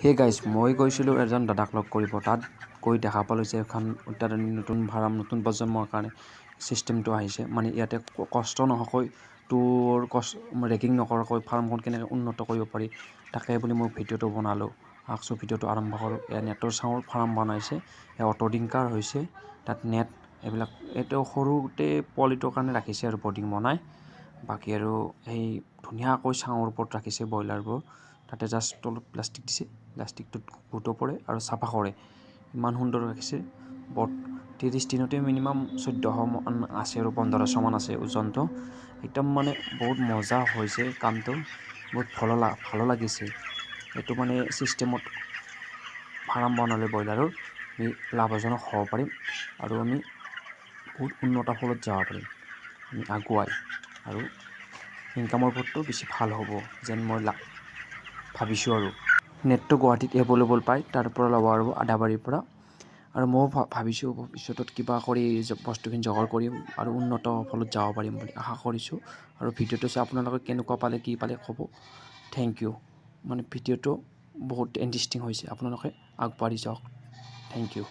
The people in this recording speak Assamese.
হে গাইজ, মই গৈছিলোঁ এজন দাদাক লগ কৰিব। তাত গৈ দেখা পালোঁ যে এখন অত্যাধুনিক নতুন ফাৰ্ম, নতুন প্ৰজন্মৰ কাৰণে ছিষ্টেমটো আহিছে। মানে ইয়াতে কষ্ট নোহোৱাকৈ ৰেগিং নকৰাকৈ ফাৰ্মখন কেনেকৈ উন্নত কৰিব পাৰি, তাকে বুলি মই ভিডিঅ'টো বনালোঁ। আহকচোন ভিডিঅ'টো আৰম্ভ কৰোঁ। এয়া নেটৰ চাঙৰ ফাৰ্ম বনাইছে, এয়া অটো ডিংকাৰ হৈছে। তাত নেট এইবিলাক এইটো সৰুতে পোৱালিটোৰ কাৰণে ৰাখিছে আৰু বৰ্ডিং বনাই। বাকী আৰু সেই ধুনীয়াকৈ চাঙৰ ওপৰত ৰাখিছে ব্ৰইলাৰবোৰ। তাতে জাষ্ট তলত প্লাষ্টিক দিছে, প্লাষ্টিকটোত গুটো পৰে আৰু চাফা কৰে। ইমান সুন্দৰ ৰাখিছে। 30 দিনতে মিনিমাম 1400 মান আছে আৰু 1500 মান আছে ওজনটো। একদম মানে বহুত মজা হৈছে কামটো, বহুত ভালো লাগিছে। এইটো মানে ছিষ্টেমত ফাৰ্ম বনালে ব্ৰইলাৰৰ আমি লাভজনক হ'ব পাৰিম আৰু আমি বহুত উন্নত ফলত যাব পাৰিম। আমি আগুৱাই আৰু ইনকামৰ পথটো বেছি ভাল হ'ব যেন মই ভাবিছোঁ। আৰু নেটটো গুৱাহাটীত এভেইলেবল পায়, তাৰ পৰা ল'ব আৰু আদাবাৰীৰ পৰা। আৰু ময়ো ভাবিছোঁ ভৱিষ্যতত কিবা কৰি বস্তুখিনি যোগাৰ কৰিম আৰু উন্নত ফলত যাব পাৰিম বুলি আশা কৰিছোঁ। আৰু ভিডিঅ'টো চাই আপোনালোকে কেনেকুৱা পালে, কি পালে ক'ব। Thank you. মানে ভিডিঅ'টো বহুত ইণ্টাৰেষ্টিং হৈছে, আপোনালোকে আগবাঢ়ি যাওক। Thank U.